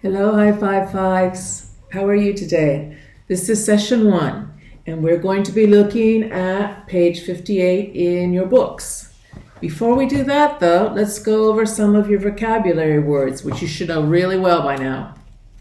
Hello, HighFive5s. How are you today? This is Session 1, and we're going to be looking at page 58 in your books. Before we do that, though, let's go over some of your vocabulary words, which you should know really well by now.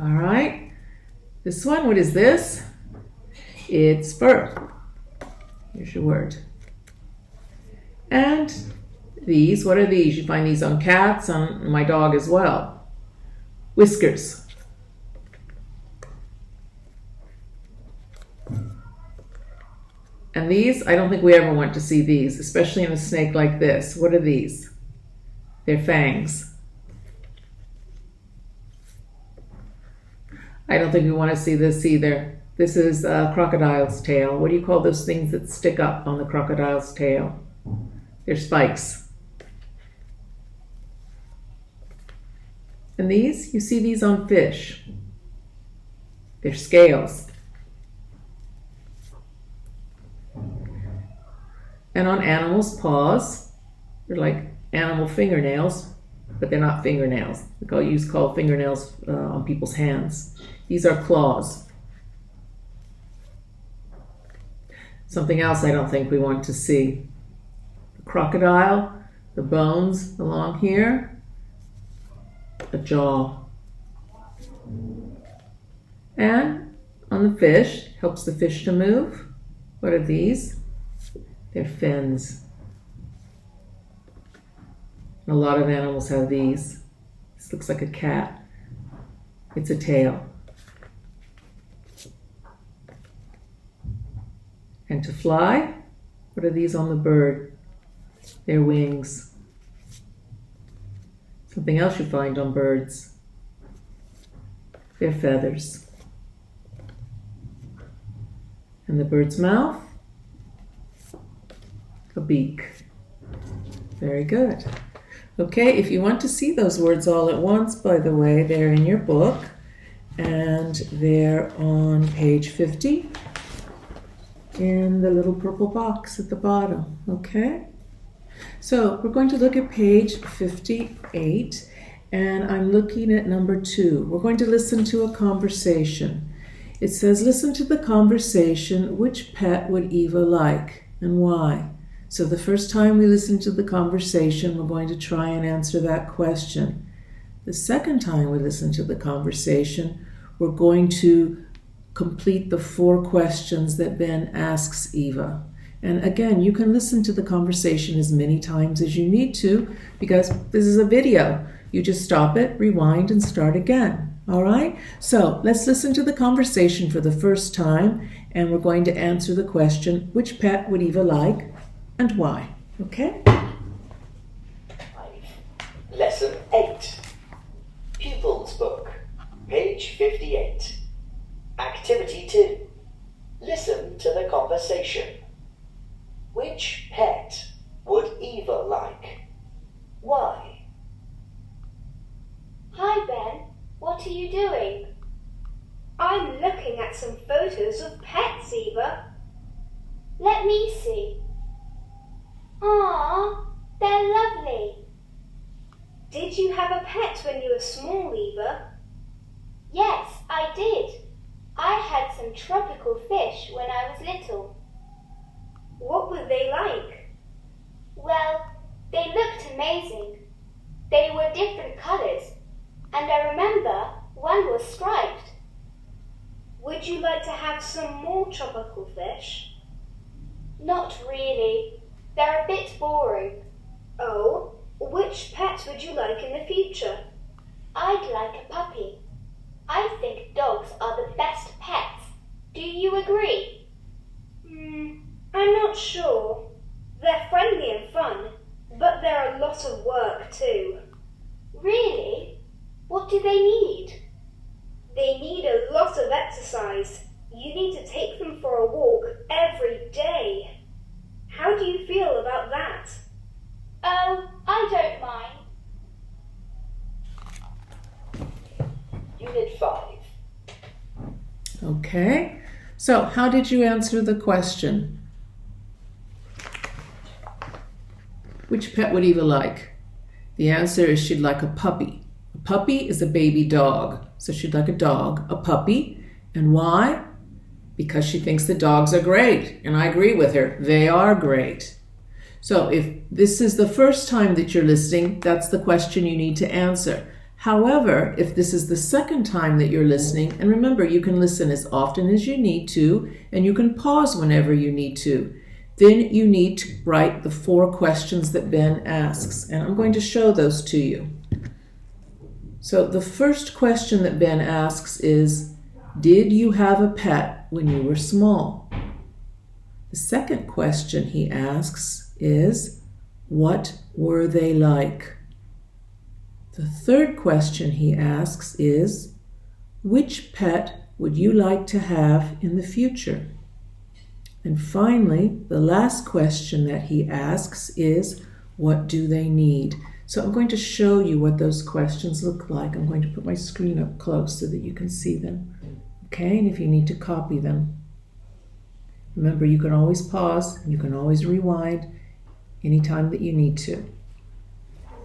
All right? This one, what is this? It's fur. Here's your word. And these, what are these? You find these on cats, on my dog as well. Whiskers. And these, I don't think we ever want to see these, especially in a snake like this. What are these? They're fangs. I don't think we want to see this either. This is a crocodile's tail. What do you call those things that stick up on the crocodile's tail? They're spikes. And these, you see these on fish. They're scales. And on animals' paws, they're like animal fingernails, but they're not fingernails. We call fingernails on people's hands. These are claws. Something else I don't think we want to see. The crocodile, the bones along here, a jaw. And on the fish, helps the fish to move. What are these? They're fins. And a lot of animals have these. This looks like a cat. It's a tail. And to fly, what are these on the bird? They're wings. Something else you find on birds. They're feathers. And the bird's mouth? A beak. Very good. Okay, if you want to see those words all at once, by the way, they're in your book, and they're on page 50 in the little purple box at the bottom, okay? So we're going to look at page 58, and I'm looking at number 2. We're going to listen to a conversation. It says, listen to the conversation, which pet would Eva like and why? So the first time we listen to the conversation, we're going to try and answer that question. The second time we listen to the conversation, we're going to complete the 4 questions that Ben asks Eva. And again, you can listen to the conversation as many times as you need to, because this is a video. You just stop it, rewind, and start again. All right? So let's listen to the conversation for the first time, and we're going to answer the question, which pet would Eva like and why? Okay? Lesson 8. Pupils Book, page 58. Activity 2. Listen to the conversation. Which pet would Eva like? Why? Hi Ben, what are you doing? I'm looking at some photos of pets, Eva. Let me see. Aww, they're lovely. Did you have a pet when you were small, Eva? Yes, I did. I had some tropical fish when I was little. What were they like? Well, they looked amazing. They were different colours, and I remember one was striped. Would you like to have some more tropical fish? Not really. They're a bit boring. Oh, which pet would you like in the future? I'd like a puppy. I think dogs are the best pets. Do you agree? I'm not sure. They're friendly and fun, but they're a lot of work too. Really? What do they need? They need a lot of exercise. You need to take them for a walk every day. How do you feel about that? Oh, I don't mind. Unit 5. Okay. So how did you answer the question? Which pet would Eva like? The answer is she'd like a puppy. A puppy is a baby dog. So she'd like a dog, a puppy. And why? Because she thinks that dogs are great. And I agree with her. They are great. So if this is the first time that you're listening, that's the question you need to answer. However, if this is the second time that you're listening, and remember, you can listen as often as you need to, and you can pause whenever you need to, then you need to write the 4 questions that Ben asks. And I'm going to show those to you. So the first question that Ben asks is, did you have a pet when you were small? The second question he asks is, what were they like? The third question he asks is, which pet would you like to have in the future? And finally, the last question that he asks is, what do they need? So I'm going to show you what those questions look like. I'm going to put my screen up close so that you can see them. Okay, and if you need to copy them, remember you can always pause and you can always rewind anytime that you need to.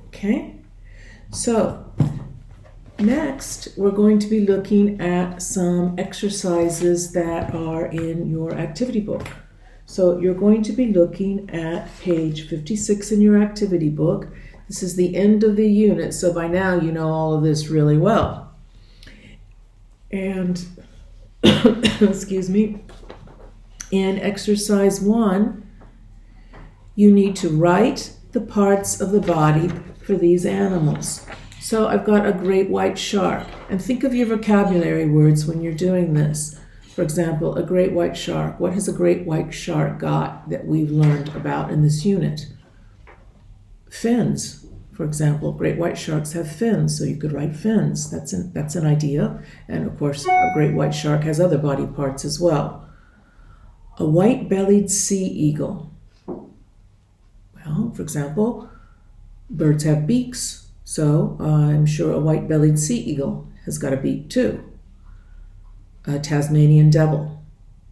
Okay, so next we're going to be looking at some exercises that are in your activity book. So you're going to be looking at page 56 in your activity book. This is the end of the unit, so by now you know all of this really well. And, excuse me, in exercise 1, you need to write the parts of the body for these animals. So I've got a great white shark, and think of your vocabulary words when you're doing this. For example, a great white shark. What has a great white shark got that we've learned about in this unit? Fins. For example, great white sharks have fins, so you could write fins. That's an idea. And of course, a great white shark has other body parts as well. A white-bellied sea eagle. Well, for example, birds have beaks, so I'm sure a white-bellied sea eagle has got a beak too. A Tasmanian devil,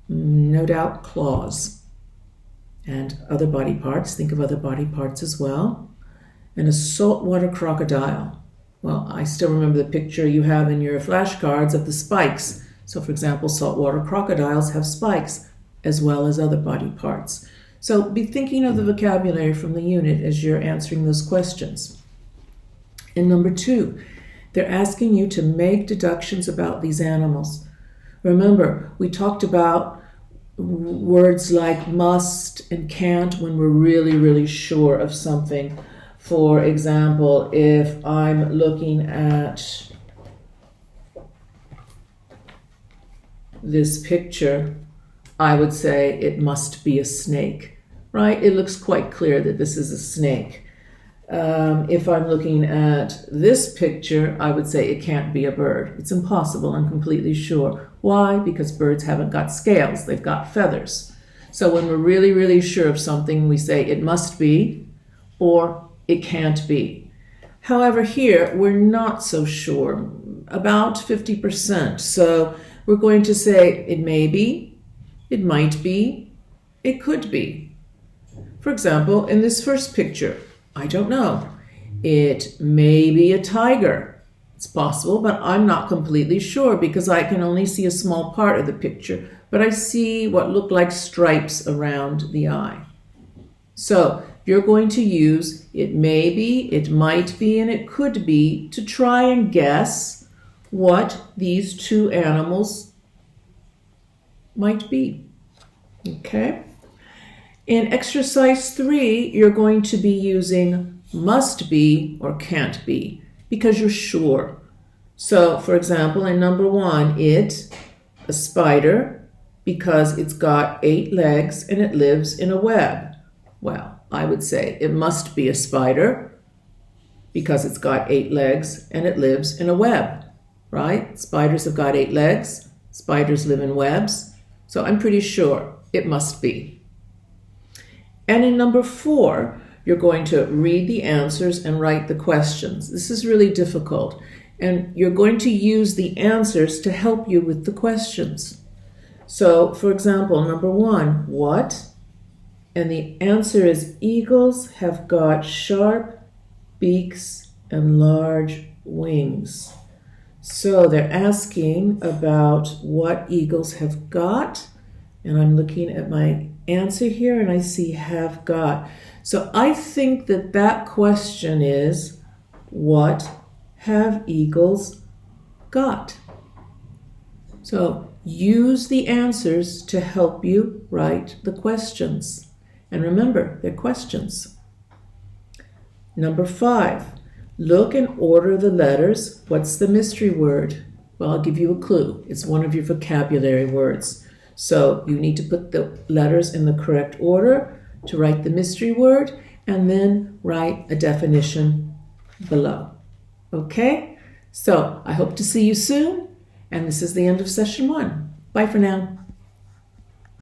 no doubt claws. And other body parts, think of other body parts as well. And a saltwater crocodile. Well, I still remember the picture you have in your flashcards of the spikes. So for example, saltwater crocodiles have spikes as well as other body parts. So be thinking of the vocabulary from the unit as you're answering those questions. And number 2, they're asking you to make deductions about these animals. Remember, we talked about words like must and can't when we're really, really sure of something. For example, if I'm looking at this picture, I would say it must be a snake, right? It looks quite clear that this is a snake. If I'm looking at this picture, I would say it can't be a bird. It's impossible, I'm completely sure. Why? Because birds haven't got scales, they've got feathers. So when we're really, really sure of something, we say it must be or it can't be. However, here we're not so sure, about 50%. So we're going to say it may be, it might be, it could be. For example, in this first picture, I don't know. It may be a tiger. It's possible, but I'm not completely sure because I can only see a small part of the picture, but I see what look like stripes around the eye. So you're going to use it may be, it might be, and it could be to try and guess what these 2 animals might be. Okay? In exercise 3, you're going to be using must be or can't be because you're sure. So, for example, in number 1, a spider, because it's got 8 legs and it lives in a web. Well, I would say it must be a spider because it's got 8 legs and it lives in a web, right? Spiders have got 8 legs. Spiders live in webs. So I'm pretty sure it must be. And in number 4, you're going to read the answers and write the questions. This is really difficult. And you're going to use the answers to help you with the questions. So, for example, number 1, what? And the answer is eagles have got sharp beaks and large wings. So they're asking about what eagles have got. And I'm looking at my answer here and I see have got. So I think that that question is, what have eagles got? So use the answers to help you write the questions. And remember, they're questions. Number 5, look and order the letters. What's the mystery word? Well, I'll give you a clue. It's one of your vocabulary words. So you need to put the letters in the correct order to write the mystery word and then write a definition below. Okay? So I hope to see you soon. And this is the end of session 1. Bye for now.